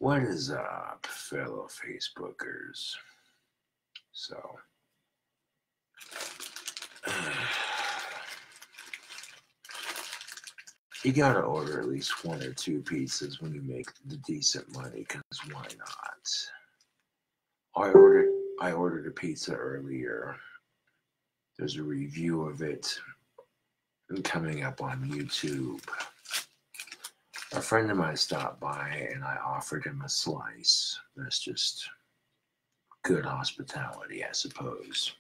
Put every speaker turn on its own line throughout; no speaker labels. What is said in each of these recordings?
What is up, fellow Facebookers? So, you gotta order at least one or two pizzas when you make the decent money, because why not? I ordered a pizza earlier. There's a review of it coming up on YouTube. A friend of mine stopped by and I offered him a slice. That's just good hospitality, I suppose.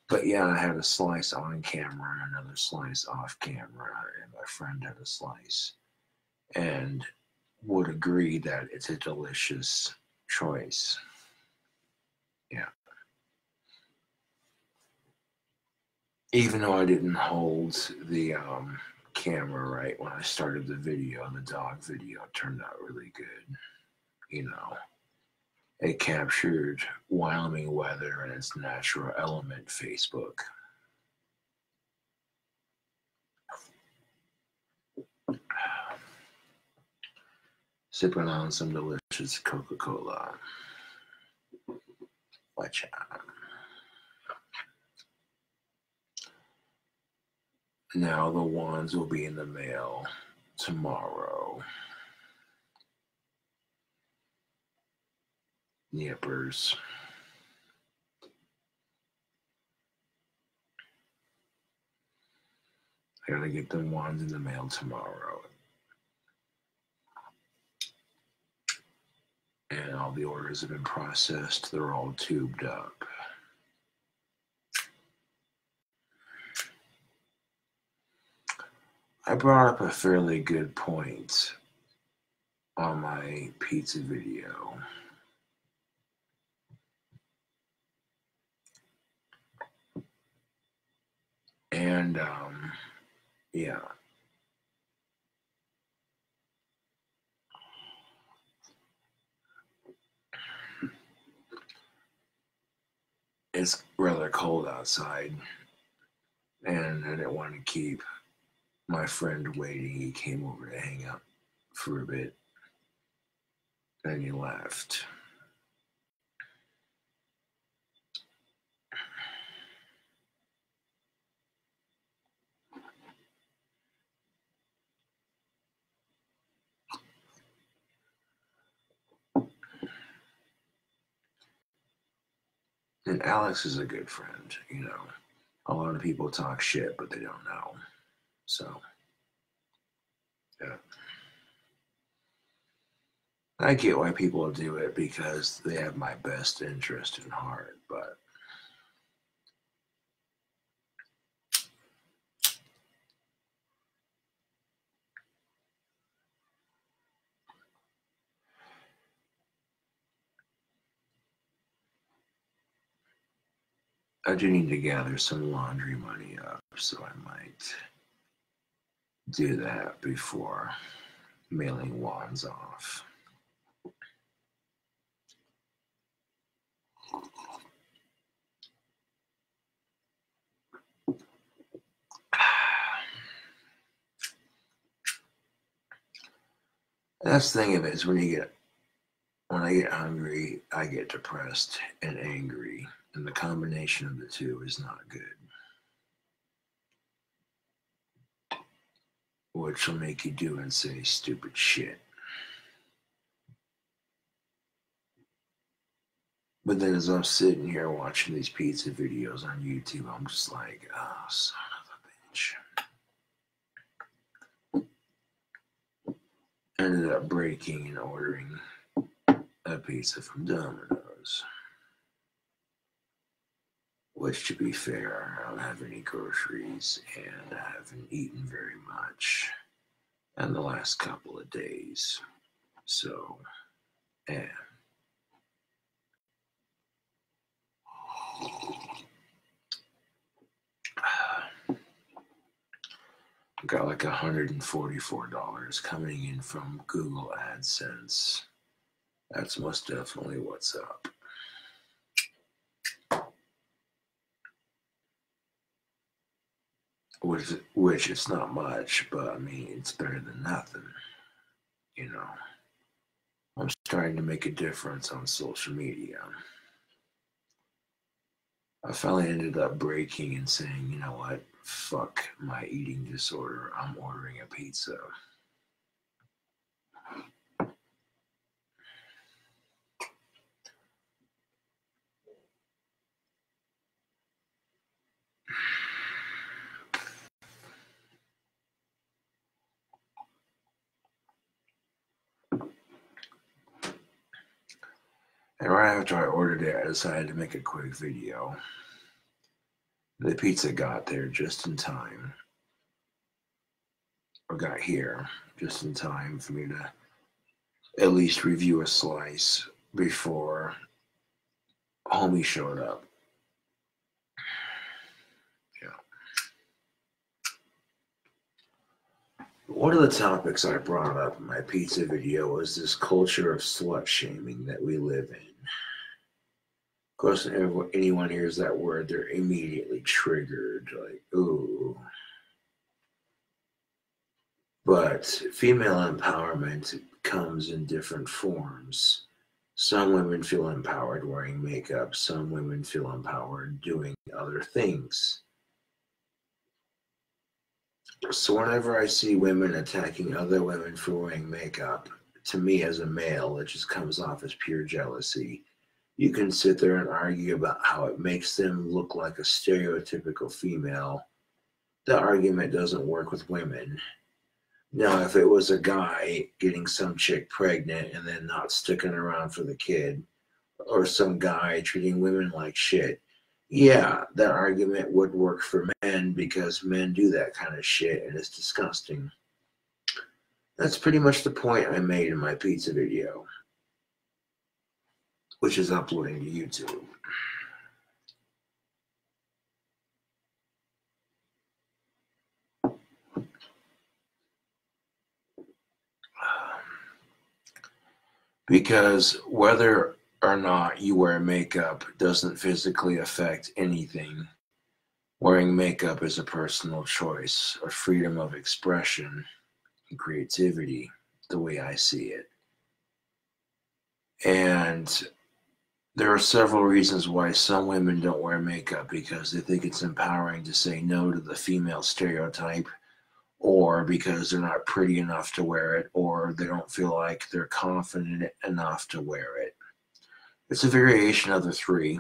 But yeah, I had a slice on camera and another slice off camera, and my friend had a slice. And would agree that it's a delicious choice. Yeah. Even though I didn't hold the camera right when I started the video, the dog video turned out really good. You know, it captured Wyoming weather and its natural element, Facebook. Sipping on some delicious Coca-Cola. Watch out. Now the wands will be in the mail tomorrow. Yippers. I gotta get the wands in the mail tomorrow. And all the orders have been processed. They're all tubed up. I brought up a fairly good point on my pizza video. And, yeah. It's rather cold outside, and I didn't want to keep my friend waiting. He came over to hang out for a bit, and he left. And Alex is a good friend, you know. A lot of people talk shit, but they don't know. So, yeah. I get why people do it because they have my best interest in heart, but I do need to gather some laundry money up, so I might do that before mailing wands off. That's the thing of it is when I get hungry, I get depressed and angry, and the combination of the two is not good. Which will make you do and say stupid shit. But then as I'm sitting here watching these pizza videos on YouTube, I'm just like, oh, son of a bitch. Ended up breaking and ordering a pizza from Domino's. Which, to be fair, I don't have any groceries and I haven't eaten very much in the last couple of days. So, yeah. Got like $144 coming in from Google AdSense. That's most definitely what's up. Which it's not much, but I mean, it's better than nothing, you know. I'm starting to make a difference on social media. I finally ended up breaking and saying, you know what, fuck my eating disorder. I'm ordering a pizza. And right after I ordered it, I decided to make a quick video. The pizza got there just in time, or got here just in time for me to at least review a slice before homie showed up. Yeah. One of the topics I brought up in my pizza video was this culture of slut shaming that we live in. Of course, whenever anyone hears that word, they're immediately triggered, like, ooh. But female empowerment comes in different forms. Some women feel empowered wearing makeup. Some women feel empowered doing other things. So whenever I see women attacking other women for wearing makeup, to me as a male, it just comes off as pure jealousy. You can sit there and argue about how it makes them look like a stereotypical female. The argument doesn't work with women. Now, if it was a guy getting some chick pregnant and then not sticking around for the kid, or some guy treating women like shit, yeah, that argument would work for men because men do that kind of shit and it's disgusting. That's pretty much the point I made in my pizza video, which is uploading to YouTube. Because whether or not you wear makeup doesn't physically affect anything. Wearing makeup is a personal choice, a freedom of expression and creativity, the way I see it. And there are several reasons why some women don't wear makeup, because they think it's empowering to say no to the female stereotype, or because they're not pretty enough to wear it, or they don't feel like they're confident enough to wear it. It's a variation of the three.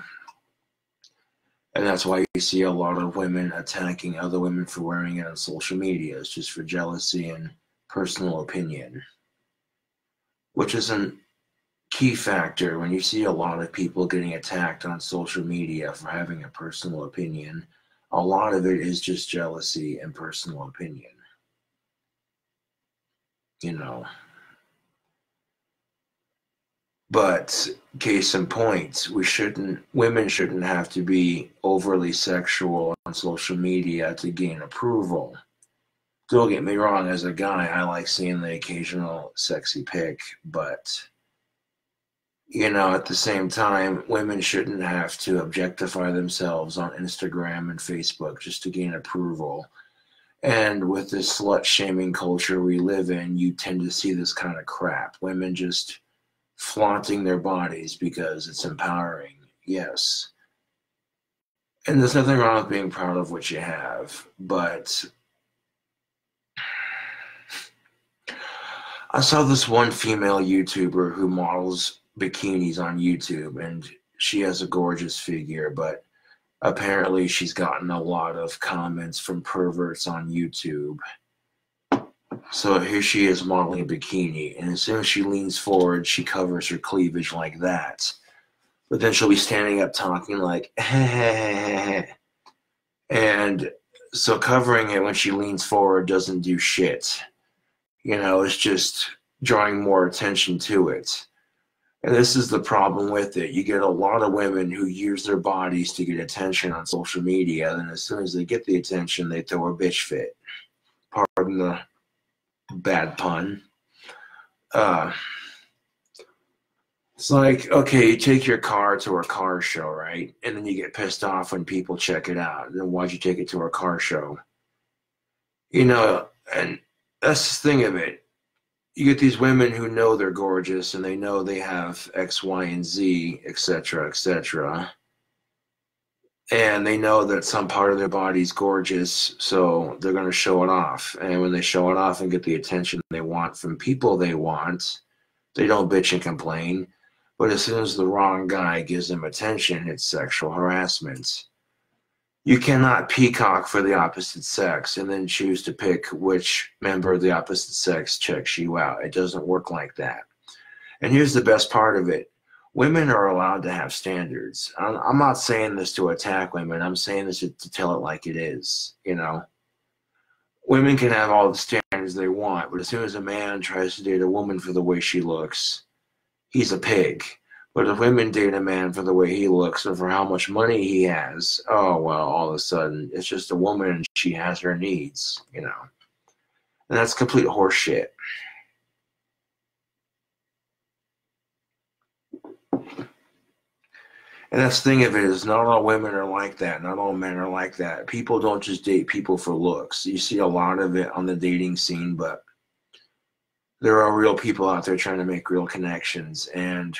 And that's why you see a lot of women attacking other women for wearing it on social media. It's just for jealousy and personal opinion, which is a key factor. When you see a lot of people getting attacked on social media for having a personal opinion, a lot of it is just jealousy and personal opinion. You know. But case in point, women shouldn't have to be overly sexual on social media to gain approval. Don't get me wrong, as a guy, I like seeing the occasional sexy pic, but at the same time, women shouldn't have to objectify themselves on Instagram and Facebook just to gain approval. And with this slut-shaming culture we live in, you tend to see this kind of crap. Women just flaunting their bodies because it's empowering, yes. And there's nothing wrong with being proud of what you have, but I saw this one female YouTuber who models bikinis on YouTube, and she has a gorgeous figure, but apparently she's gotten a lot of comments from perverts on YouTube. So here she is modeling a bikini, and as soon as she leans forward, she covers her cleavage like that. But then she'll be standing up talking like, and so covering it when she leans forward doesn't do shit. It's just drawing more attention to it. And this is the problem with it. You get a lot of women who use their bodies to get attention on social media, and as soon as they get the attention, they throw a bitch fit. Pardon the bad pun. It's like, okay, you take your car to a car show, right? And then you get pissed off when people check it out. Then why'd you take it to a car show? And that's the thing of it. you get these women who know they're gorgeous and they know they have X, Y, and Z, etc., etc. And they know that some part of their body's gorgeous, so they're going to show it off. And when they show it off and get the attention they want from people they want, they don't bitch and complain. But as soon as the wrong guy gives them attention, it's sexual harassment. You cannot peacock for the opposite sex and then choose to pick which member of the opposite sex checks you out. It doesn't work like that. And here's the best part of it. Women are allowed to have standards. I'm not saying this to attack women. I'm saying this to tell it like it is, you know. Women can have all the standards they want, but as soon as a man tries to date a woman for the way she looks, he's a pig. But if women date a man for the way he looks and for how much money he has, oh, well, all of a sudden, it's just a woman and she has her needs, you know. And that's complete horseshit. And that's the thing of it is not all women are like that. Not all men are like that. People don't just date people for looks. You see a lot of it on the dating scene, but there are real people out there trying to make real connections. And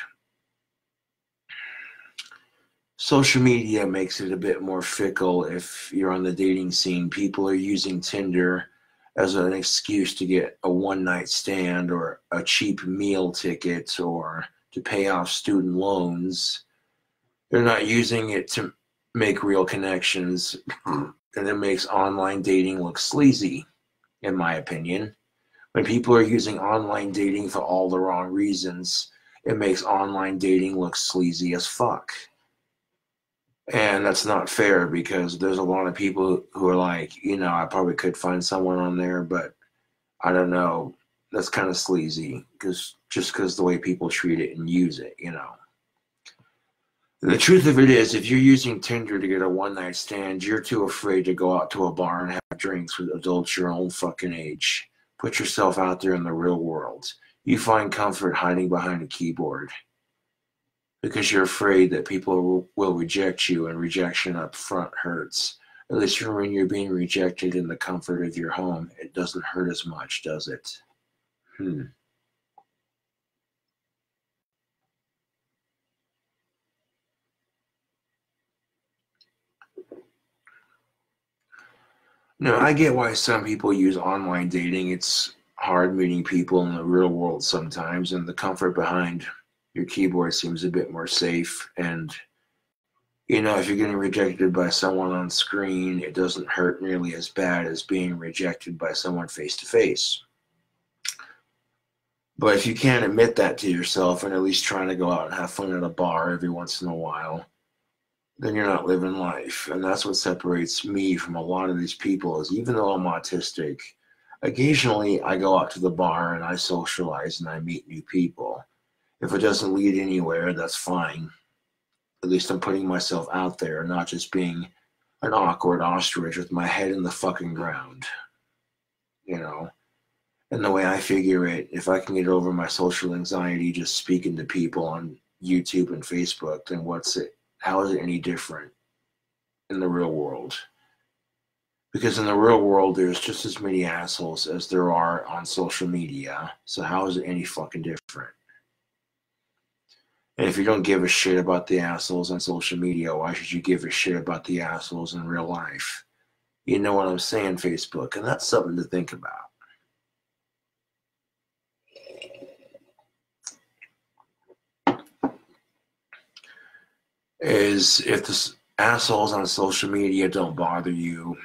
social media makes it a bit more fickle if you're on the dating scene. People are using Tinder as an excuse to get a one-night stand or a cheap meal ticket or to pay off student loans. They're not using it to make real connections, and it makes online dating look sleazy, in my opinion. When people are using online dating for all the wrong reasons, it makes online dating look sleazy as fuck. And that's not fair because there's a lot of people who are like, you know, I probably could find someone on there, but I don't know. That's kind of sleazy because the way people treat it and use it, you know. The truth of it is, if you're using Tinder to get a one-night stand, you're too afraid to go out to a bar and have drinks with adults your own fucking age. Put yourself out there in the real world. You find comfort hiding behind a keyboard because you're afraid that people will reject you, and rejection up front hurts. At least when you're being rejected in the comfort of your home, it doesn't hurt as much, does it? No, I get why some people use online dating. It's hard meeting people in the real world sometimes, and the comfort behind your keyboard seems a bit more safe. And, you know, if you're getting rejected by someone on screen, it doesn't hurt nearly as bad as being rejected by someone face to face. But if you can't admit that to yourself and at least trying to go out and have fun at a bar every once in a while, then you're not living life. And that's what separates me from a lot of these people is even though I'm autistic, occasionally I go out to the bar and I socialize and I meet new people. If it doesn't lead anywhere, that's fine. At least I'm putting myself out there, not just being an awkward ostrich with my head in the fucking ground. You know? And the way I figure it, if I can get over my social anxiety just speaking to people on YouTube and Facebook, then what's it? How is it any different in the real world? Because in the real world, there's just as many assholes as there are on social media. So how is it any fucking different? And if you don't give a shit about the assholes on social media, why should you give a shit about the assholes in real life? You know what I'm saying, Facebook? And that's something to think about. Is if the assholes on social media don't bother you,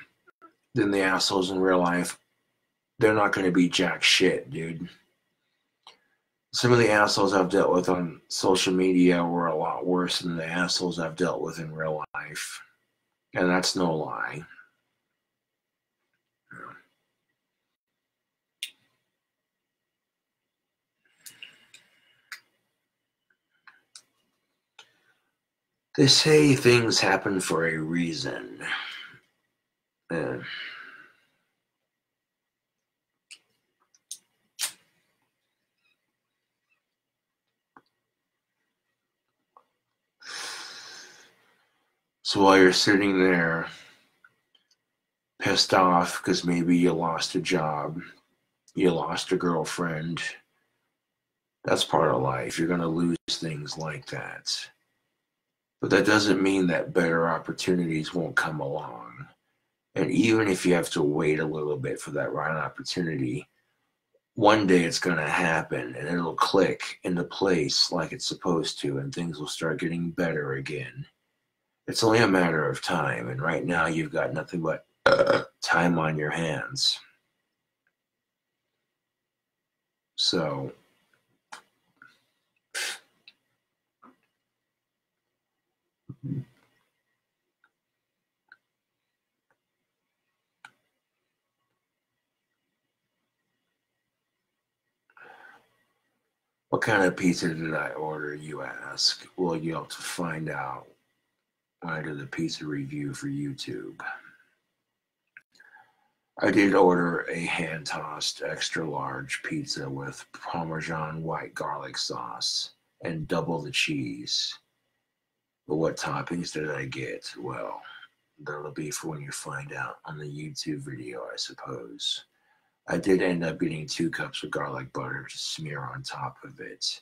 then the assholes in real life, they're not going to be jack shit, dude. Some of the assholes I've dealt with on social media were a lot worse than the assholes I've dealt with in real life. And that's no lie. They say things happen for a reason. So while you're sitting there pissed off because maybe you lost a job You lost a girlfriend. That's part of life. You're going to lose things like that. But that doesn't mean that better opportunities won't come along. And even if you have to wait a little bit for that right opportunity, one day it's going to happen and it'll click into place like it's supposed to, and things will start getting better again. It's only a matter of time. And right now you've got nothing but time on your hands. So what kind of pizza did I order, you ask? Well, you have to find out when I do the pizza review for YouTube. I did order a hand-tossed extra large pizza with Parmesan white garlic sauce and double the cheese. But what toppings did I get? Well, that'll be for when you find out on the YouTube video, I suppose. I did end up getting 2 cups of garlic butter to smear on top of it.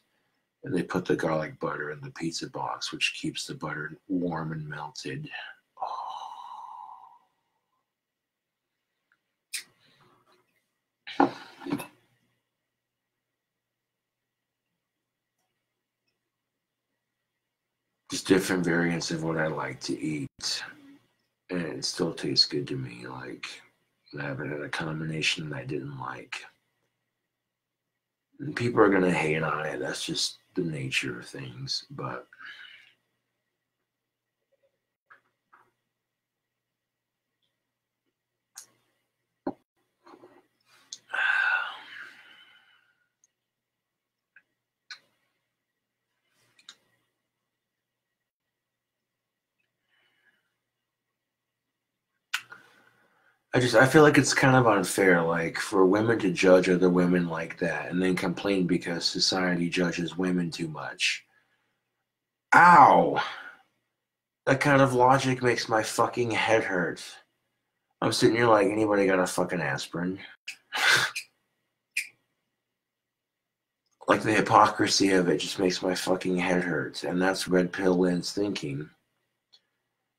And they put the garlic butter in the pizza box, which keeps the butter warm and melted. Just different variants of what I like to eat. And it still tastes good to me. Like, I haven't had a combination that I didn't like. And people are going to hate on it. That's just the nature of things. But I feel like it's kind of unfair, like, for women to judge other women like that and then complain because society judges women too much. Ow! That kind of logic makes my fucking head hurt. I'm sitting here like, anybody got a fucking aspirin? Like, the hypocrisy of it just makes my fucking head hurt. And that's Red Pill Lynn's thinking.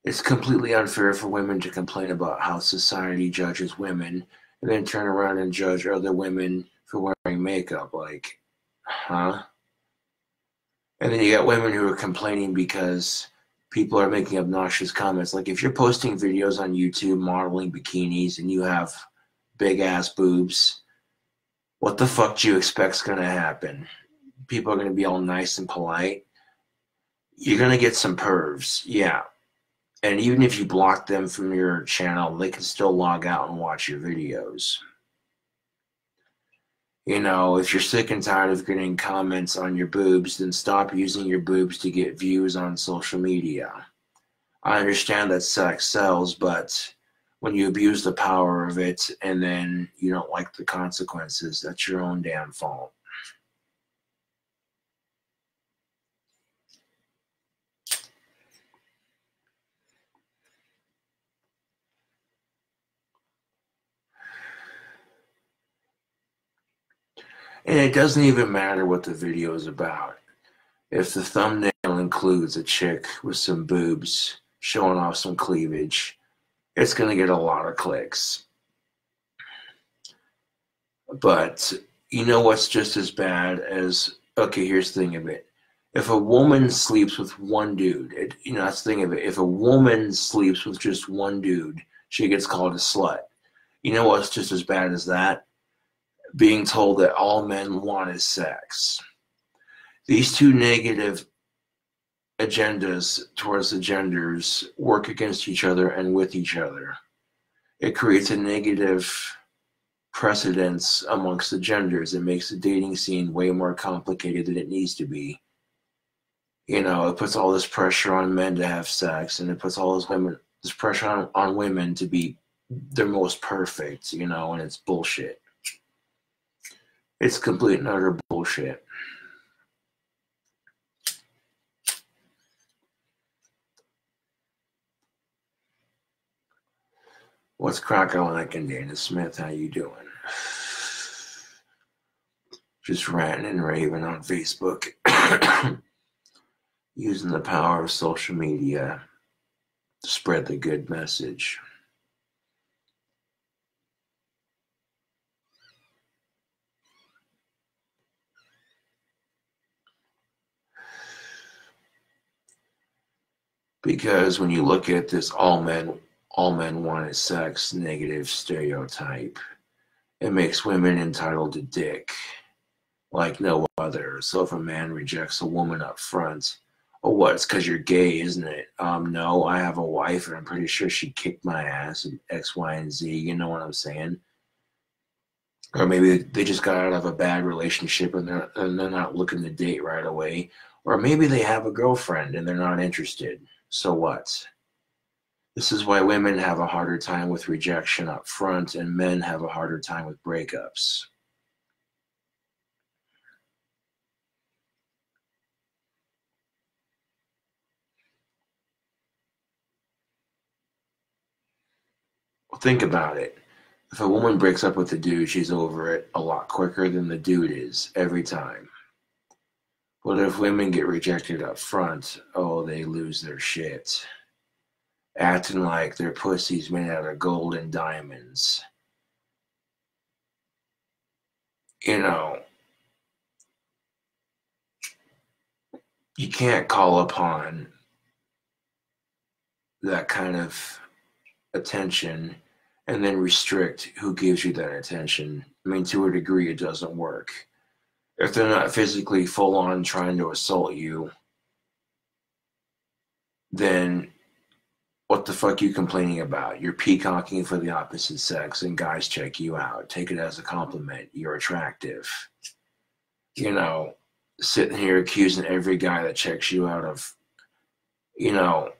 It's completely unfair for women to complain about how society judges women and then turn around and judge other women for wearing makeup. Like, huh? And then you got women who are complaining because people are making obnoxious comments. Like, if you're posting videos on YouTube modeling bikinis and you have big ass boobs, what the fuck do you expect's gonna happen? People are gonna be all nice and polite. You're gonna get some pervs, yeah. And even if you block them from your channel, they can still log out and watch your videos. You know, if you're sick and tired of getting comments on your boobs, then stop using your boobs to get views on social media. I understand that sex sells, but when you abuse the power of it and then you don't like the consequences, that's your own damn fault. And it doesn't even matter what the video is about. If the thumbnail includes a chick with some boobs showing off some cleavage, it's going to get a lot of clicks. But you know what's just as bad as, okay, here's the thing of it. If a woman sleeps with one dude, that's the thing of it. If a woman sleeps with just one dude, she gets called a slut. You know what's just as bad as that? Being told that all men want is sex. These two negative agendas towards the genders work against each other and with each other. It creates a negative precedence amongst the genders. It makes the dating scene way more complicated than it needs to be. You know, it puts all this pressure on men to have sex, and it puts all this pressure on women to be their most perfect, and it's bullshit. It's complete and utter bullshit. What's cracking like and Dana Smith? How you doing? just ranting and raving on Facebook, using the power of social media to spread the good message. Because when you look at this all men want is sex negative stereotype, it makes women entitled to dick like no other. So if a man rejects a woman up front, oh, what? It's because you're gay, isn't it? No, I have a wife, and I'm pretty sure she kicked my ass and X, Y, and Z. You know what I'm saying? Or maybe they just got out of a bad relationship and they're not looking to date right away. Or maybe they have a girlfriend and they're not interested. So what? This is why women have a harder time with rejection up front and men have a harder time with breakups. Well, think about it. If a woman breaks up with a dude, she's over it a lot quicker than the dude is every time. But if women get rejected up front, oh, they lose their shit. Acting like their pussy's made out of gold and diamonds. You know, you can't call upon that kind of attention and then restrict who gives you that attention. I mean, to a degree, it doesn't work. If they're not physically full on trying to assault you, then what the fuck are you complaining about? You're peacocking for the opposite sex and guys check you out. Take it as a compliment. You're attractive. You know, sitting here accusing every guy that checks you out of, you know,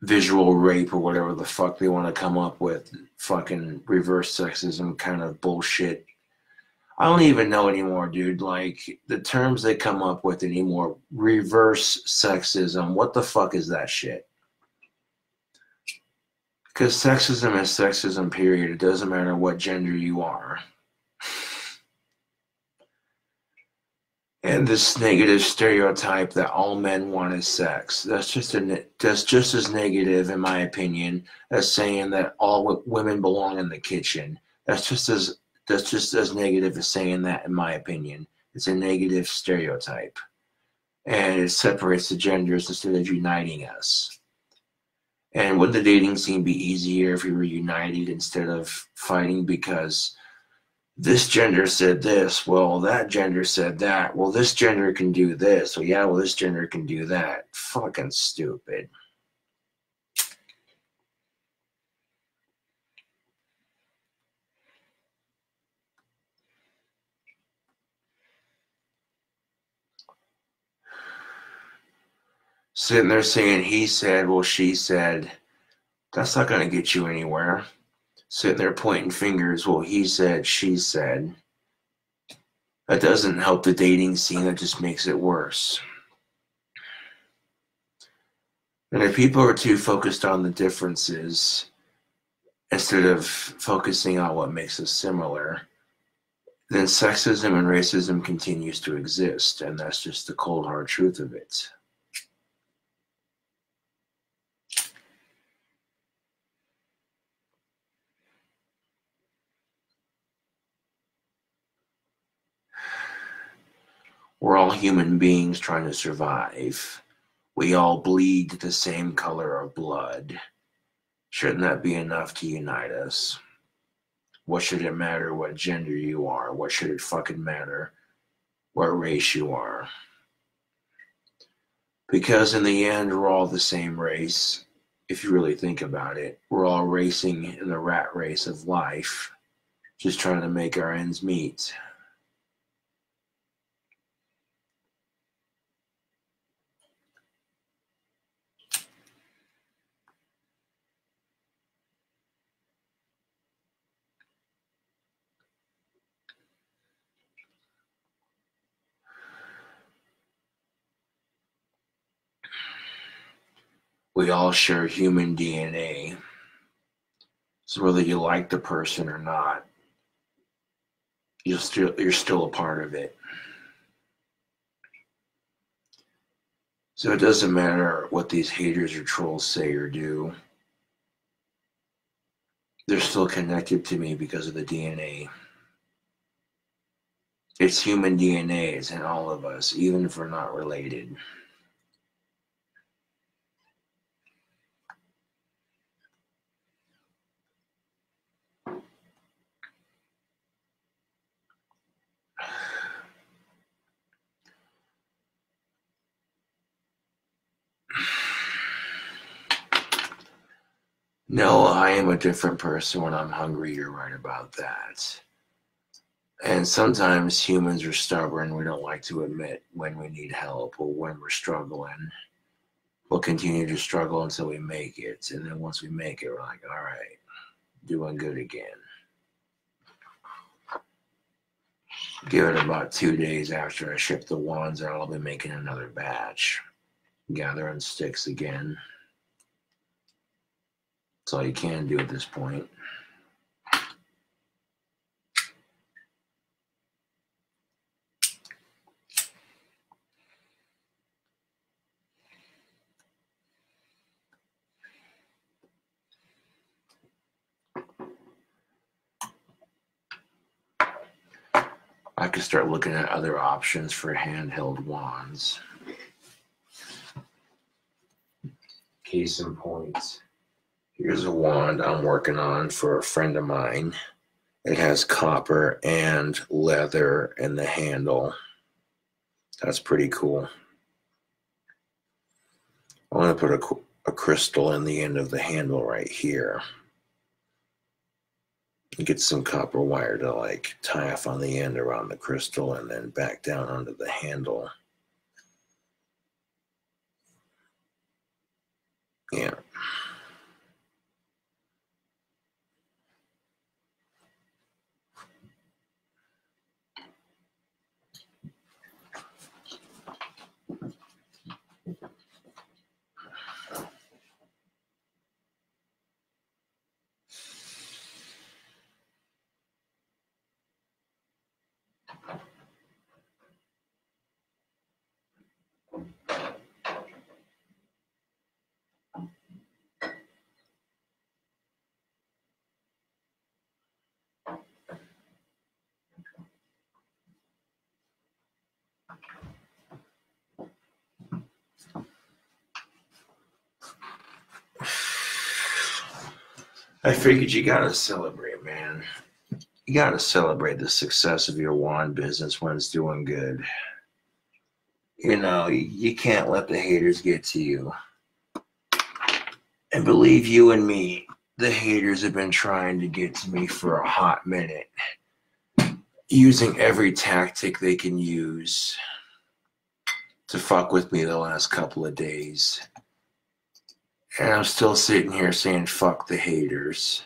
visual rape or whatever the fuck they want to come up with. Fucking reverse sexism kind of bullshit. I don't even know anymore, dude. Like, the terms they come up with anymore. Reverse sexism. What the fuck is that shit? Because sexism is sexism, period. It doesn't matter what gender you are. And this negative stereotype that all men want is sex. That's just as negative, in my opinion, as saying that all women belong in the kitchen. That's just as negative as saying that, in my opinion. It's a negative stereotype. And it separates the genders instead of uniting us. And would the dating scene be easier if we were united instead of fighting because this gender said this, well, that gender said that, well, this gender can do this, well, yeah, well, this gender can do that. Fucking stupid. Sitting there saying he said, well, she said, that's not going to get you anywhere. Sitting there pointing fingers, well, he said, she said. That doesn't help the dating scene, that just makes it worse. And if people are too focused on the differences instead of focusing on what makes us similar, then sexism and racism continues to exist, and that's just the cold hard truth of it. We're all human beings trying to survive. We all bleed the same color of blood. Shouldn't that be enough to unite us? What should it matter what gender you are? What should it fucking matter what race you are? Because in the end, we're all the same race. If you really think about it, we're all racing in the rat race of life, just trying to make our ends meet. We all share human DNA. So whether you like the person or not, you're still a part of it. So it doesn't matter what these haters or trolls say or do. They're still connected to me because of the DNA. It's human DNA. It's in all of us, even if we're not related. No, I am a different person when I'm hungry. You're right about that. And sometimes humans are stubborn. We don't like to admit when we need help or when we're struggling. We'll continue to struggle until we make it. And then once we make it, we're like, all right, doing good again. Give it about 2 days after I ship the wands out, I'll be making another batch. Gathering sticks again. That's all you can do at this point. I could start looking at other options for handheld wands. Case in point, here's a wand I'm working on for a friend of mine. It has copper and leather in the handle. That's pretty cool. I want to put a crystal in the end of the handle right here. Get some copper wire to like tie off on the end around the crystal and then back down onto the handle. Yeah. I figured you gotta celebrate, man. You gotta celebrate the success of your wand business when it's doing good. You know, you can't let the haters get to you. And believe you and me, the haters have been trying to get to me for a hot minute, using every tactic they can use to fuck with me the last couple of days. And I'm still sitting here saying, fuck the haters.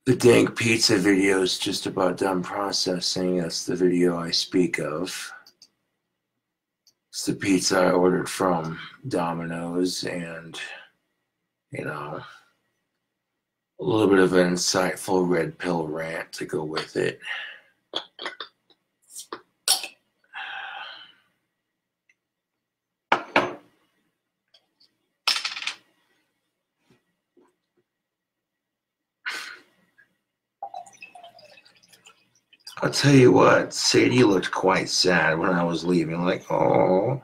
The dang pizza video is just about done processing. That's the video I speak of. It's the pizza I ordered from Domino's, and, you know, a little bit of an insightful red pill rant to go with it. I'll tell you what, Sadie looked quite sad when I was leaving, like, oh.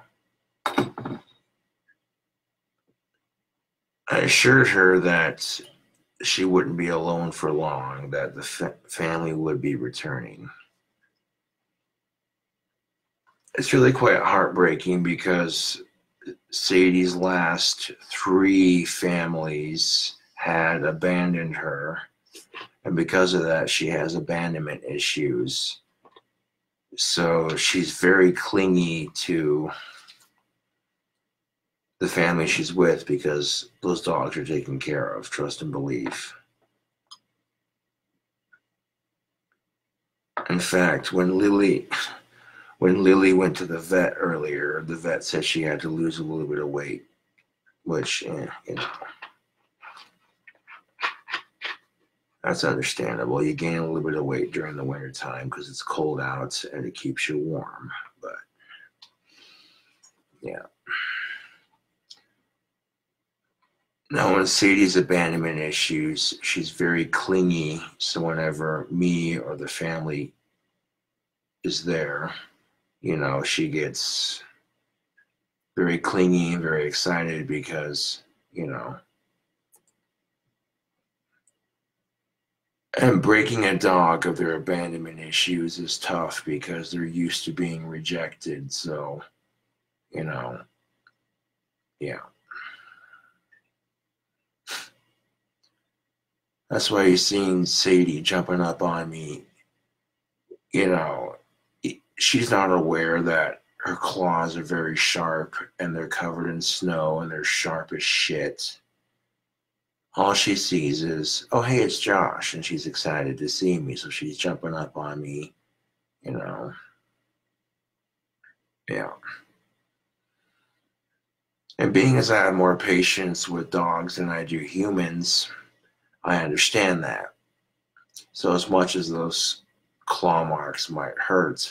I assured her that she wouldn't be alone for long, that the family would be returning. It's really quite heartbreaking because Sadie's last 3 families had abandoned her. And because of that, she has abandonment issues. So she's very clingy to the family she's with because those dogs are taken care of, trust and believe. In fact, when Lily went to the vet earlier, the vet said she had to lose a little bit of weight, which, you know. That's understandable. You gain a little bit of weight during the winter time because it's cold out and it keeps you warm. But yeah. Now, when Sadie's abandonment issues, she's very clingy. So whenever me or the family is there, you know, she gets very clingy and very excited because, you know, and breaking a dog of their abandonment issues is tough because they're used to being rejected. So, you know, yeah. That's why you're seeing Sadie jumping up on me. You know, she's not aware that her claws are very sharp and they're covered in snow and they're sharp as shit. All she sees is, oh, hey, it's Josh. And she's excited to see me. So she's jumping up on me, you know. Yeah. And being as I have more patience with dogs than I do humans, I understand that. So as much as those claw marks might hurt,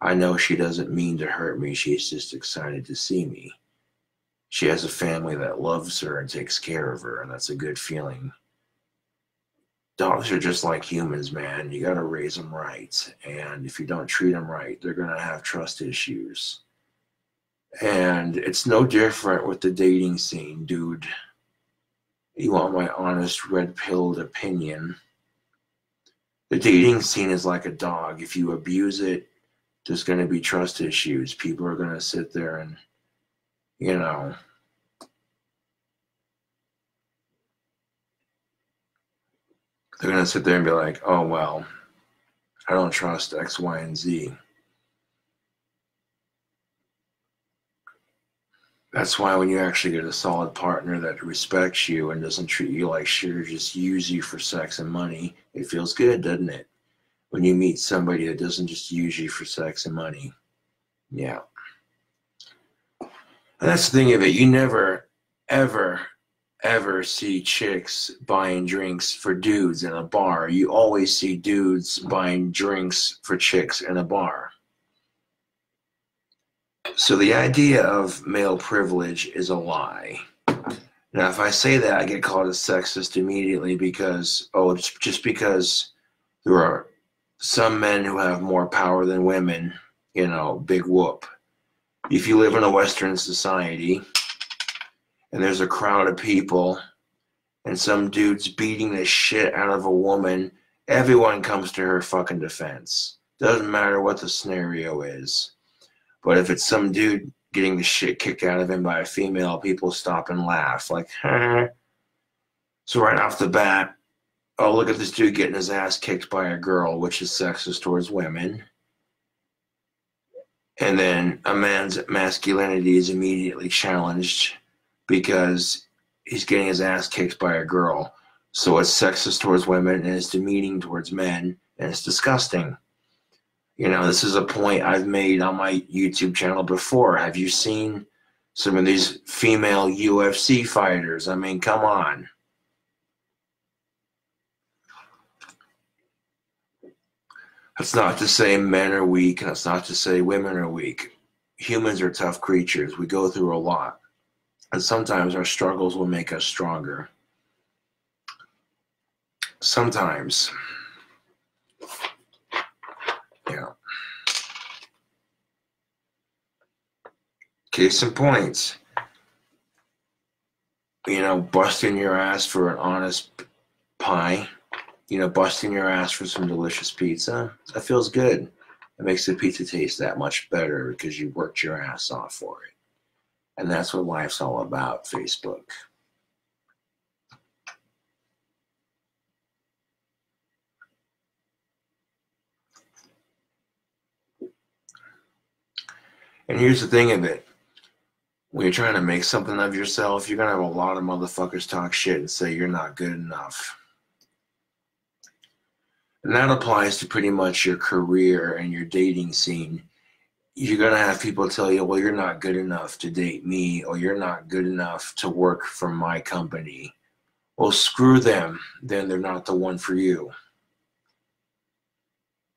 I know she doesn't mean to hurt me. She's just excited to see me. She has a family that loves her and takes care of her, and that's a good feeling. Dogs are just like humans, man. You got to raise them right. And if you don't treat them right, they're going to have trust issues. And it's no different with the dating scene, dude. You want my honest, red-pilled opinion? The dating scene is like a dog. If you abuse it, there's going to be trust issues. People are going to sit there and, you know, they're going to sit there and be like, oh, well, I don't trust X, Y, and Z. That's why when you actually get a solid partner that respects you and doesn't treat you like shit or just use you for sex and money, it feels good, doesn't it? When you meet somebody that doesn't just use you for sex and money. Yeah. And that's the thing of it. You never, ever, ever see chicks buying drinks for dudes in a bar. You always see dudes buying drinks for chicks in a bar. So the idea of male privilege is a lie. Now, if I say that, I get called a sexist immediately because, oh, it's just because there are some men who have more power than women, you know, big whoop. If you live in a Western society and there's a crowd of people and some dude's beating the shit out of a woman, everyone comes to her fucking defense. Doesn't matter what the scenario is. But if it's some dude getting the shit kicked out of him by a female, people stop and laugh. Like, So right off the bat, oh, look at this dude getting his ass kicked by a girl, which is sexist towards women. And then a man's masculinity is immediately challenged because he's getting his ass kicked by a girl. So it's sexist towards women and it's demeaning towards men and it's disgusting. You know, this is a point I've made on my YouTube channel before. Have you seen some of these female UFC fighters? I mean, come on. That's not to say men are weak. That's not to say women are weak. Humans are tough creatures. We go through a lot. And sometimes our struggles will make us stronger. Sometimes. Yeah. Case in point. You know, busting your ass for an honest pie. You know, busting your ass for some delicious pizza. That feels good. It makes the pizza taste that much better because you worked your ass off for it. And that's what life's all about, Facebook. And here's the thing of it. When you're trying to make something of yourself, you're going to have a lot of motherfuckers talk shit and say you're not good enough. And that applies to pretty much your career and your dating scene. You're going to have people tell you, well, you're not good enough to date me, or you're not good enough to work for my company, Well, screw them. Then they're not the one for you.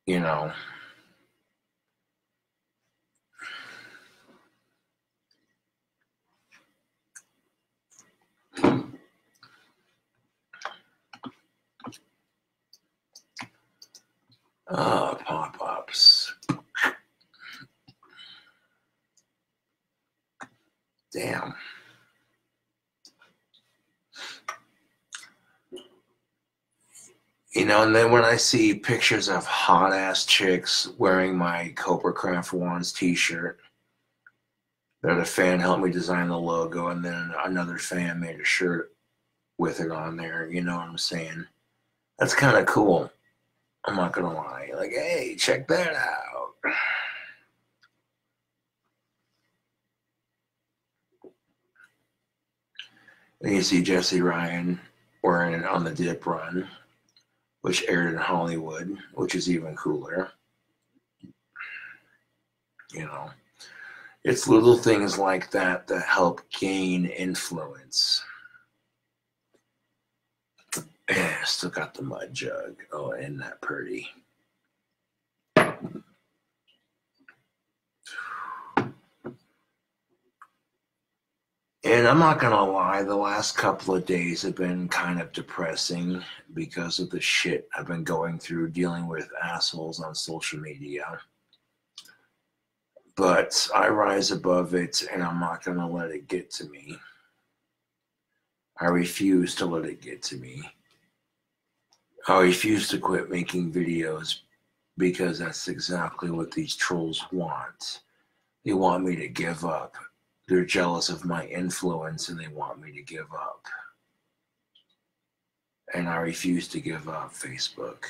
You know. Pop-ups. Damn. You know, and then when I see pictures of hot-ass chicks wearing my Cobra Craft Wands t-shirt, that a fan helped me design the logo, and then another fan made a shirt with it on there, you know what I'm saying? That's kind of cool. I'm not going to lie. Like, hey, check that out. And you see Jesse Ryan wearing it on the Dip Run, which aired in Hollywood, which is even cooler. You know, it's little things like that that help gain influence. Yeah, still got the mud jug. Oh, isn't that pretty? And I'm not going to lie, the last couple of days have been kind of depressing because of the shit I've been going through dealing with assholes on social media. But I rise above it, and I'm not going to let it get to me. I refuse to let it get to me. I refuse to quit making videos because that's exactly what these trolls want. They want me to give up. They're jealous of my influence and they want me to give up. And I refuse to give up, Facebook.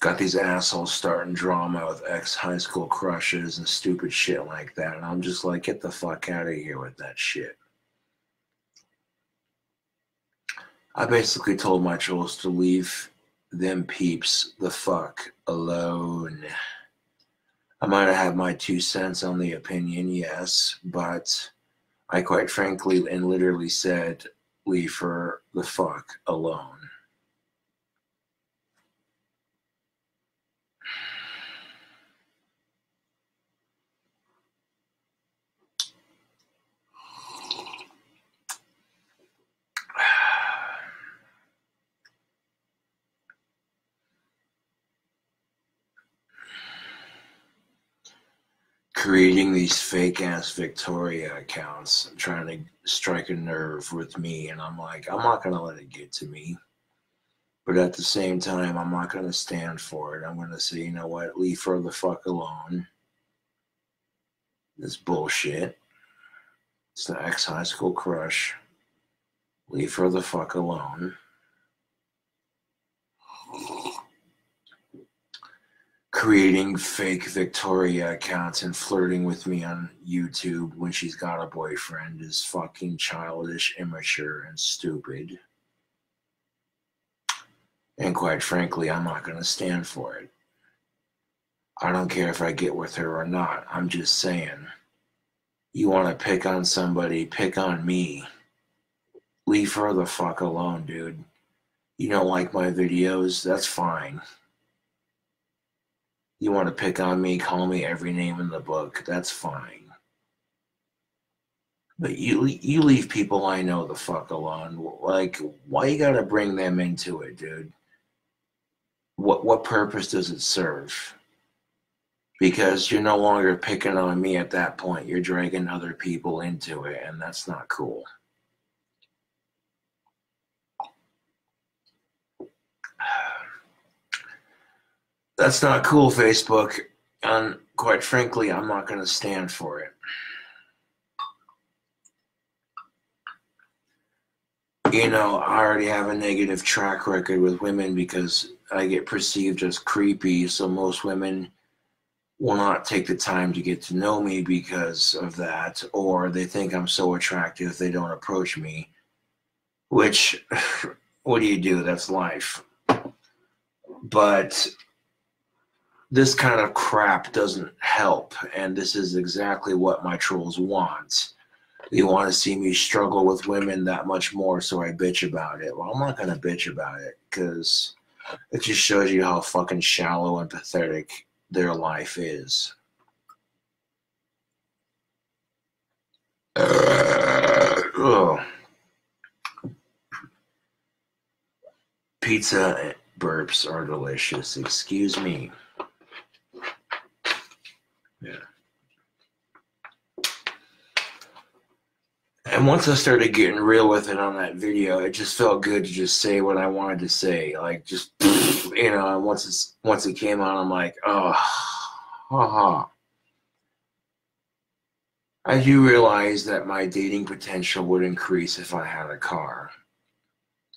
Got these assholes starting drama with ex-high school crushes and stupid shit like that. And I'm just like, get the fuck out of here with that shit. I basically told my trolls to leave them peeps the fuck alone. I might have had my 2 cents on the opinion, yes, but I quite frankly and literally said, leave her the fuck alone. Creating these fake ass Victoria accounts, trying to strike a nerve with me, and I'm like, I'm not gonna let it get to me. But at the same time, I'm not gonna stand for it. I'm gonna say, you know what, leave her the fuck alone. This bullshit. It's the ex-high school crush. Leave her the fuck alone. Creating fake Victoria accounts and flirting with me on YouTube when she's got a boyfriend is fucking childish, immature, and stupid. And quite frankly, I'm not going to stand for it. I don't care if I get with her or not. I'm just saying, you want to pick on somebody, pick on me. Leave her the fuck alone, dude. You don't like my videos? That's fine. You want to pick on me, call me every name in the book? That's fine. But you leave people I know the fuck alone. Like, why you gotta bring them into it, dude? What purpose does it serve? Because you're no longer picking on me at that point. You're dragging other people into it, and that's not cool. That's not cool, Facebook. And quite frankly, I'm not going to stand for it. You know, I already have a negative track record with women because I get perceived as creepy, so most women will not take the time to get to know me because of that, or they think I'm so attractive they don't approach me, which, what do you do? That's life. But this kind of crap doesn't help, and this is exactly what my trolls want. They want to see me struggle with women that much more, so I bitch about it. Well, I'm not going to bitch about it, because it just shows you how fucking shallow and pathetic their life is. Pizza burps are delicious. Excuse me. Yeah. And once I started getting real with it on that video, it just felt good to just say what I wanted to say. Like, just, you know, once it came out, I'm like, oh, haha. I do realize that my dating potential would increase if I had a car.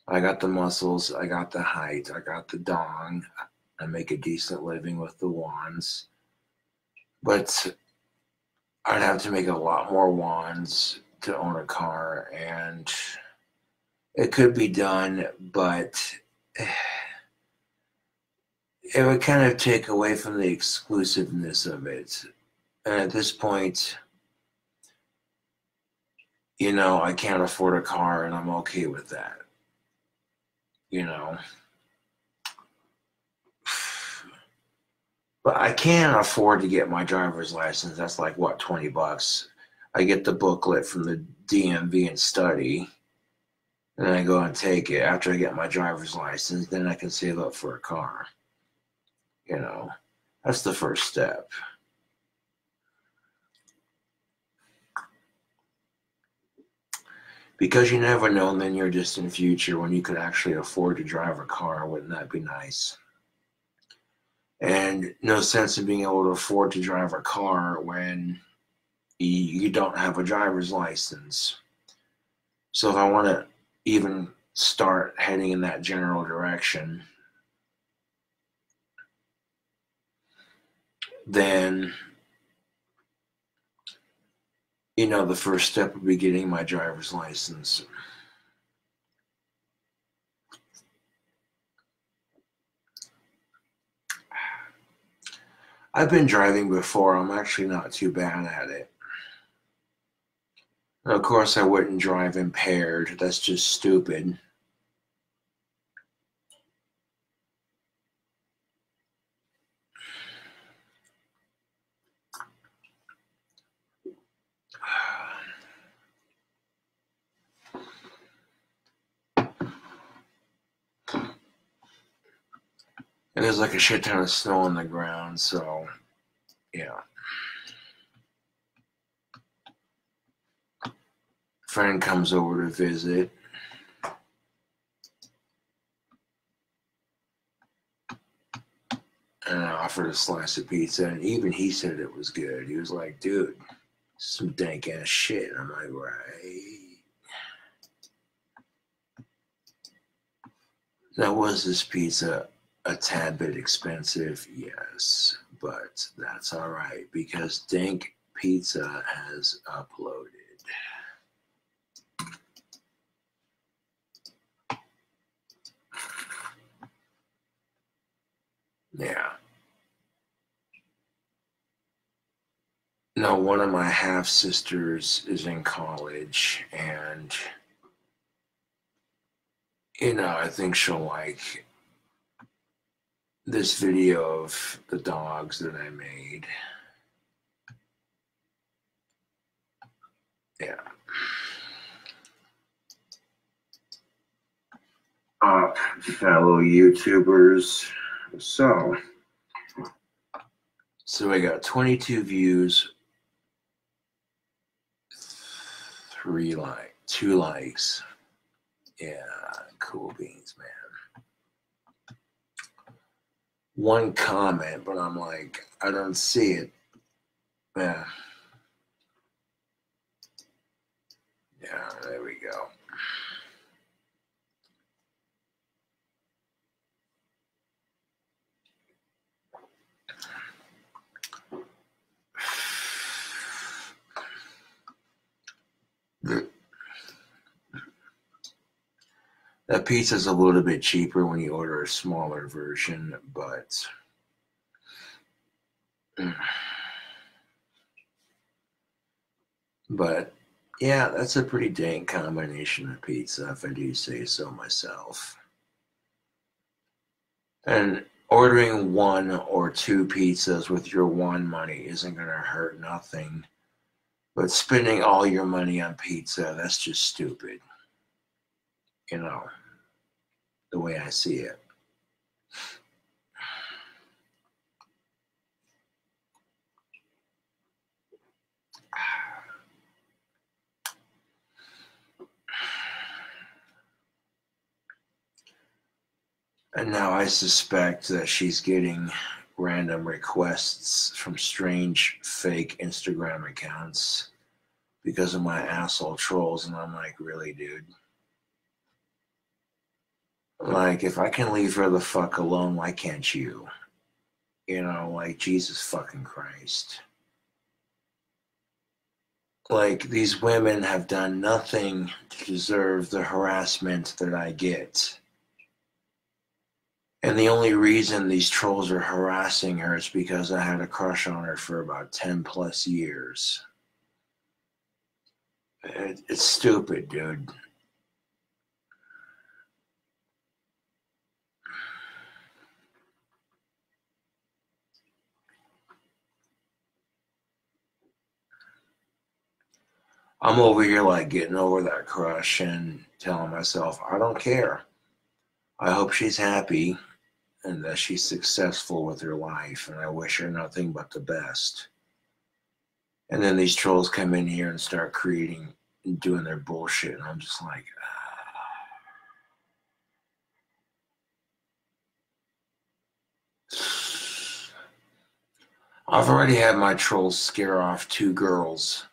I got the muscles, I got the height, I got the dong. I make a decent living with the wands. But I'd have to make a lot more wands to own a car, and it could be done, but it would kind of take away from the exclusiveness of it. And at this point, you know, I can't afford a car, and I'm okay with that. You know. But I can't afford to get my driver's license. That's like, what, $20? I get the booklet from the DMV and study, and then I go and take it. After I get my driver's license, then I can save up for a car. You know, that's the first step. Because you never know in the near distant future when you could actually afford to drive a car. Wouldn't that be nice? And no sense in being able to afford to drive a car when you don't have a driver's license. So if I want to even start heading in that general direction, then, you know, the first step would be getting my driver's license. I've been driving before. I'm actually not too bad at it. And of course, I wouldn't drive impaired. That's just stupid. And there's like a shit ton of snow on the ground, so yeah. Friend comes over to visit. And I offered a slice of pizza, and even he said it was good. He was like, dude, some dank ass shit. I'm like, right. Now, was this pizza a tad bit expensive? Yes, but that's all right because Dank Pizza has uploaded. Yeah. No, one of my half sisters is in college, and you know, I think she'll like this video of the dogs that I made. Yeah. Fellow YouTubers. So I got 22 views, 2 likes. Yeah, cool beans, man. 1 comment, but I'm like, I don't see it. Yeah. Yeah, there we go. That pizza's a little bit cheaper when you order a smaller version, but But yeah, that's a pretty dank combination of pizza, if I do say so myself. And ordering one or two pizzas with your one money isn't going to hurt nothing. But spending all your money on pizza, that's just stupid. You know, the way I see it. And now I suspect that she's getting random requests from strange fake Instagram accounts because of my asshole trolls. And I'm like, really, dude? Like, if I can leave her the fuck alone, why can't you? You know, like, Jesus fucking Christ. Like, these women have done nothing to deserve the harassment that I get. And the only reason these trolls are harassing her is because I had a crush on her for about 10 plus years. It's stupid, dude. I'm over here like getting over that crush and telling myself, I don't care. I hope she's happy and that she's successful with her life, and I wish her nothing but the best. And then these trolls come in here and start creating and doing their bullshit, and I'm just like, I've already had my trolls scare off two girls.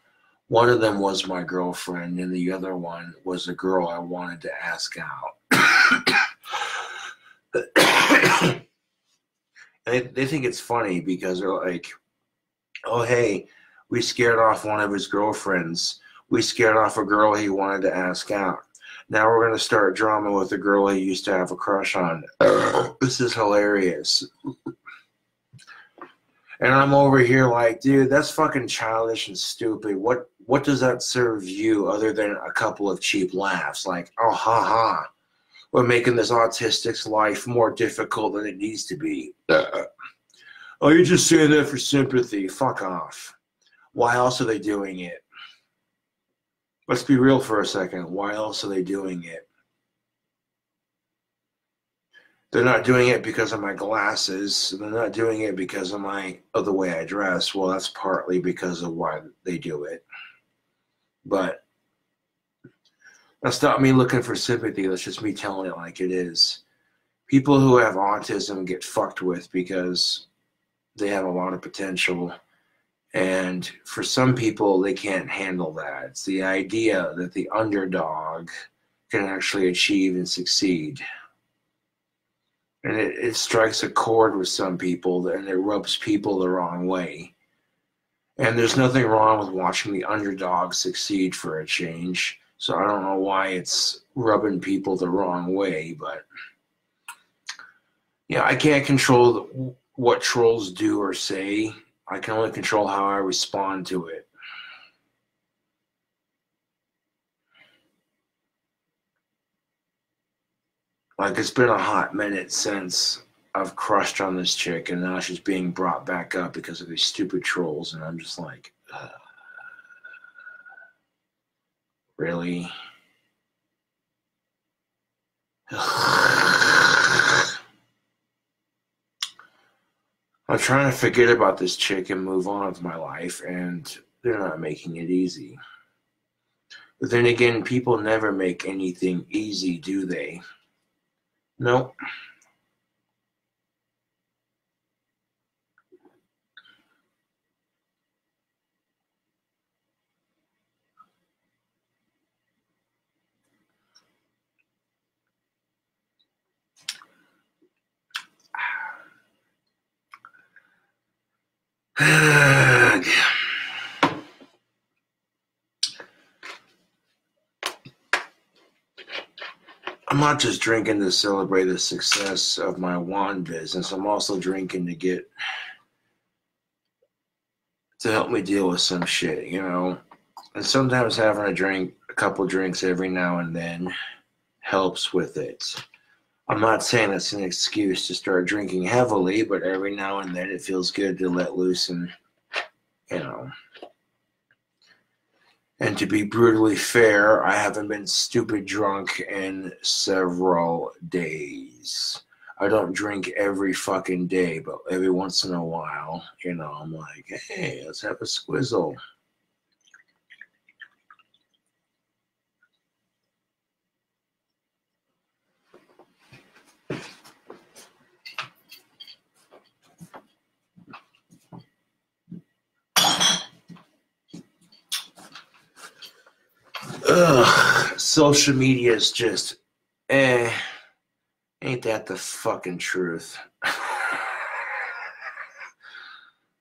One of them was my girlfriend, and the other one was a girl I wanted to ask out. And they think it's funny because they're like, oh, hey, we scared off one of his girlfriends. We scared off a girl he wanted to ask out. Now we're going to start drama with a girl he used to have a crush on. This is hilarious. And I'm over here like, dude, that's fucking childish and stupid. What does that serve you other than a couple of cheap laughs? Like, oh, ha ha. We're making this autistic's life more difficult than it needs to be. Oh, you're just saying that for sympathy. Fuck off. Why else are they doing it? Let's be real for a second. Why else are they doing it? They're not doing it because of my glasses. They're not doing it because of the way I dress. Well, that's partly because of why they do it. But that's not me looking for sympathy. That's just me telling it like it is. People who have autism get fucked with because they have a lot of potential. And for some people, they can't handle that. It's the idea that the underdog can actually achieve and succeed. And it strikes a chord with some people, and it rubs people the wrong way. And there's nothing wrong with watching the underdog succeed for a change. So I don't know why it's rubbing people the wrong way, but yeah, I can't control what trolls do or say. I can only control how I respond to it. Like, it's been a hot minute since I've crushed on this chick, and now she's being brought back up because of these stupid trolls, and I'm just like, really? I'm trying to forget about this chick and move on with my life, and they're not making it easy. But then again, people never make anything easy, do they? Nope. I'm not just drinking to celebrate the success of my wand business. I'm also drinking to get to help me deal with some shit, you know. And sometimes having a couple drinks every now and then helps with it. I'm not saying it's an excuse to start drinking heavily, but every now and then it feels good to let loose and, you know. And to be brutally fair, I haven't been stupid drunk in several days. I don't drink every fucking day, but every once in a while, you know, I'm like, hey, let's have a squizzle. Ugh, social media is just, ain't that the fucking truth?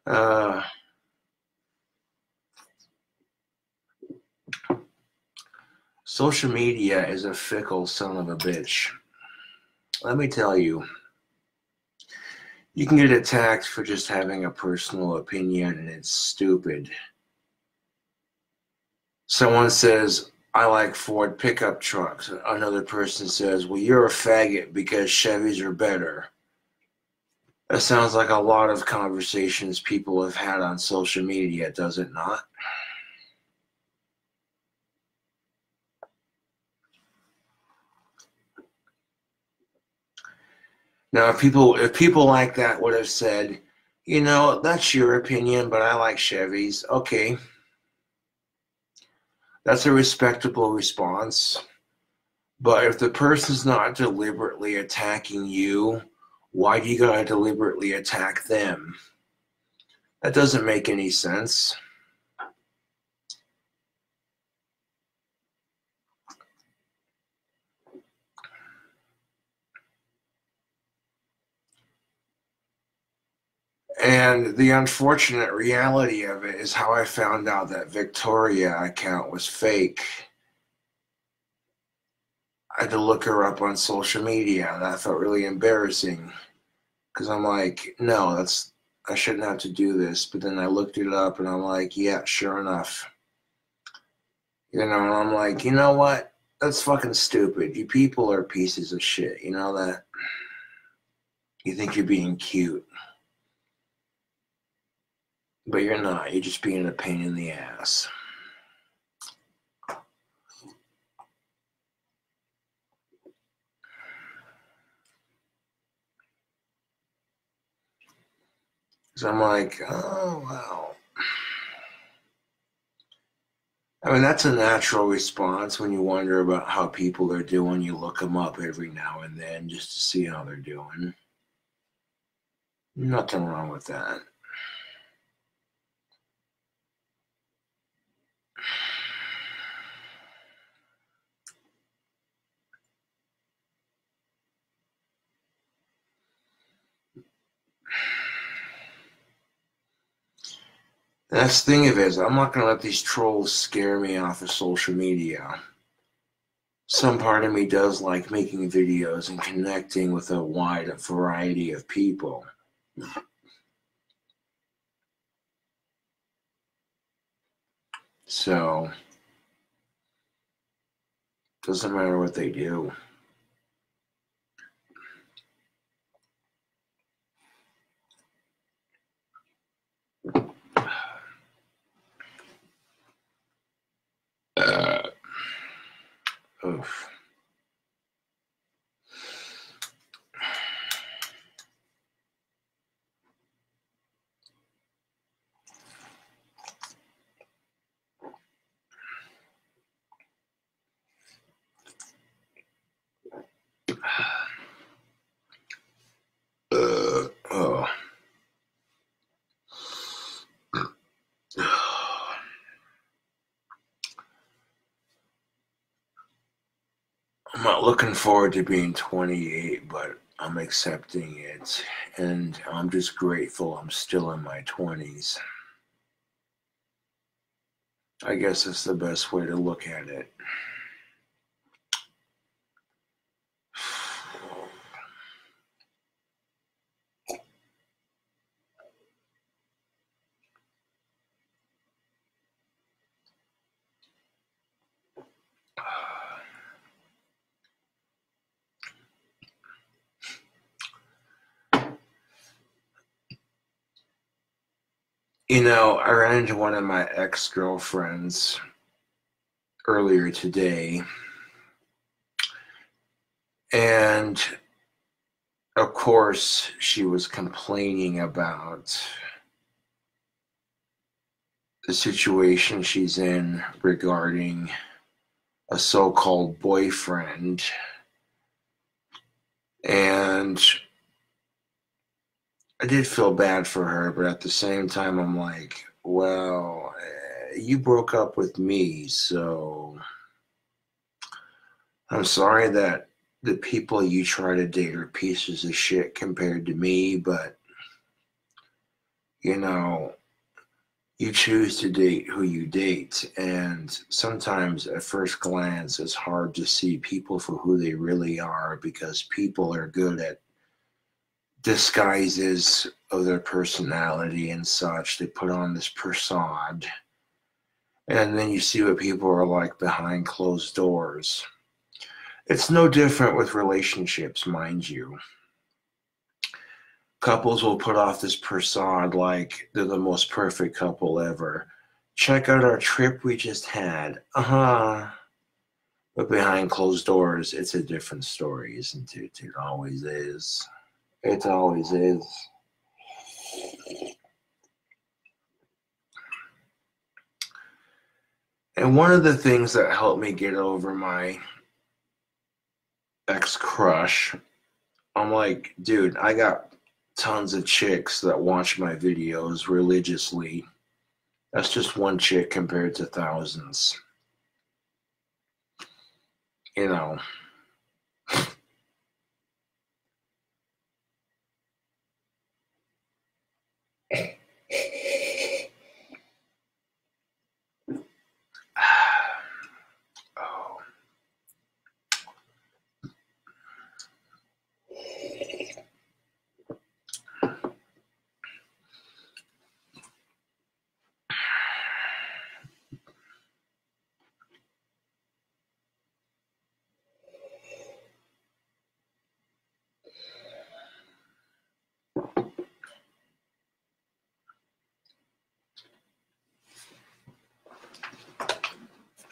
uh, Social media is a fickle son of a bitch. Let me tell you, you can get attacked for just having a personal opinion, and it's stupid. Someone says, I like Ford pickup trucks. Another person says, well, you're a faggot because Chevys are better. That sounds like a lot of conversations people have had on social media, does it not? Now, if people like that would have said, you know, that's your opinion, but I like Chevys. Okay. That's a respectable response. But if the person's not deliberately attacking you, why do you gotta deliberately attack them? That doesn't make any sense. And the unfortunate reality of it is how I found out that Victoria account was fake. I had to look her up on social media. That felt really embarrassing because I'm like, no, I shouldn't have to do this. But then I looked it up and I'm like, yeah, sure enough. You know, and I'm like, you know what? That's fucking stupid. You people are pieces of shit. You know that? You think you're being cute. But you're not. You're just being a pain in the ass. So I'm like, oh, wow. I mean, that's a natural response when you wonder about how people are doing. You look them up every now and then just to see how they're doing. Nothing wrong with that. That's the thing of it is, I'm not going to let these trolls scare me off of social media. Some part of me does like making videos and connecting with a wide variety of people. So, doesn't matter what they do. Oof. Oh. I'm not looking forward to being 28, but I'm accepting it. And I'm just grateful I'm still in my 20s. I guess that's the best way to look at it. You know, I ran into one of my ex-girlfriends earlier today, and of course, she was complaining about the situation she's in regarding a so-called boyfriend. And I did feel bad for her, but at the same time, I'm like, well, you broke up with me, so I'm sorry that the people you try to date are pieces of shit compared to me, but, you know, you choose to date who you date, and sometimes at first glance, it's hard to see people for who they really are because people are good at disguises of their personality and such. They put on this facade, and then you see what people are like behind closed doors. It's no different with relationships, mind you. Couples will put off this facade like they're the most perfect couple ever. Check out our trip we just had. But behind closed doors, it's a different story, isn't it? It always is. It always is. And one of the things that helped me get over my ex-crush, I'm like, dude, I got tons of chicks that watch my videos religiously. That's just one chick compared to thousands. You know. Oh.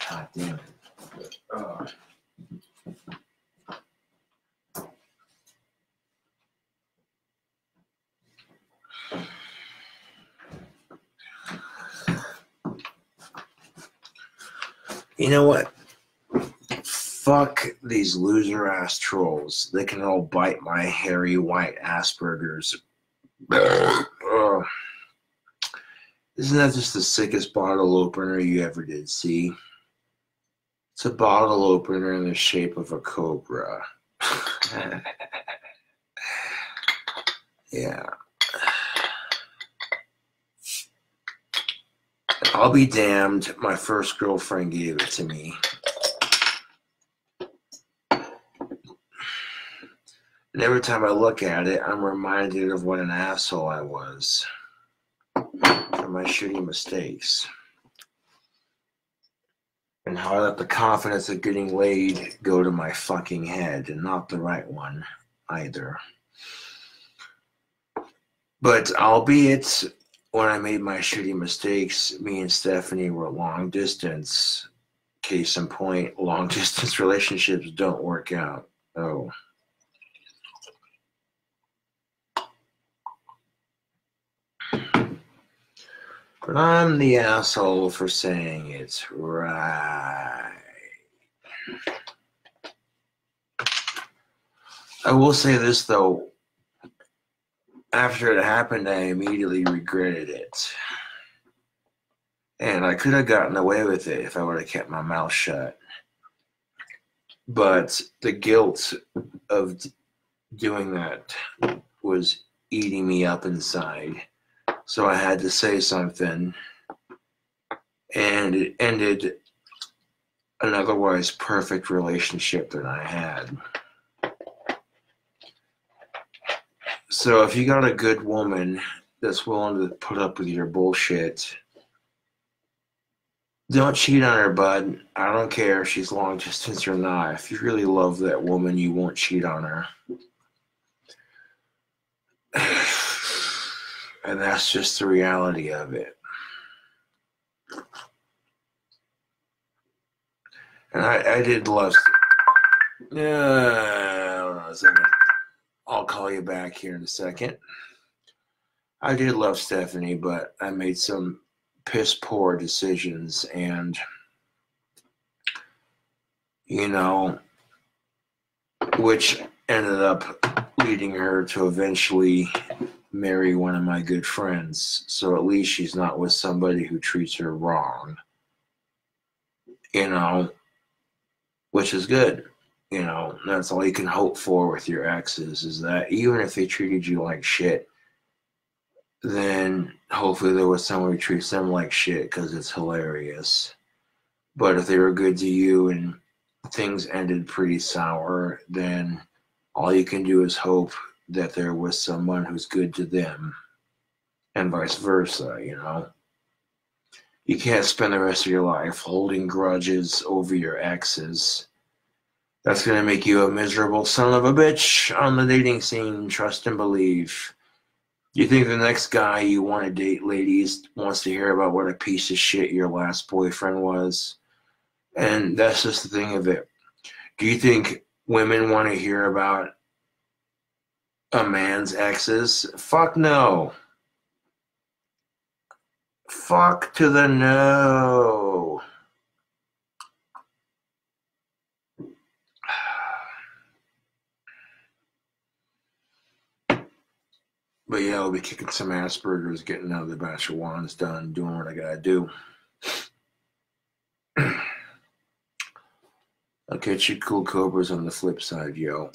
God damn it. Oh. You know what? Fuck these loser ass trolls. They can all bite my hairy white Asperger's. Oh. Isn't that just the sickest bottle opener you ever did see? It's a bottle opener in the shape of a cobra. Yeah. I'll be damned. My first girlfriend gave it to me. And every time I look at it, I'm reminded of what an asshole I was for my shitty mistakes. And how I let the confidence of getting laid go to my fucking head, and not the right one either. But albeit when I made my shitty mistakes, me and Stephanie were long distance. Case in point, long distance relationships don't work out. Oh. But I'm the asshole for saying it's right. I will say this, though. After it happened, I immediately regretted it. And I could have gotten away with it if I would have kept my mouth shut. But the guilt of doing that was eating me up inside. So I had to say something. And it ended an otherwise perfect relationship that I had. So if you got a good woman that's willing to put up with your bullshit, don't cheat on her, bud. I don't care if she's long distance or not. If you really love that woman, you won't cheat on her. And that's just the reality of it. And I did love... hold on a second. I'll call you back here in a second. I did love Stephanie, but I made some piss poor decisions, and you know, which ended up leading her to eventually marry one of my good friends. So at least she's not with somebody who treats her wrong, you know, which is good. You know, that's all you can hope for with your exes, is that even if they treated you like shit, then hopefully there was someone who treats them like shit, because it's hilarious. But if they were good to you and things ended pretty sour, then all you can do is hope that there was someone who's good to them, and vice versa, you know? You can't spend the rest of your life holding grudges over your exes. That's going to make you a miserable son of a bitch on the dating scene, trust and believe. You think the next guy you want to date, ladies, wants to hear about what a piece of shit your last boyfriend was? And that's just the thing of it. Do you think women want to hear about a man's exes? Fuck no. Fuck to the no. But yeah, I'll be kicking some ass burgers, getting out of the batch of wands done, doing what I gotta do. I'll catch you cool cobras on the flip side, yo.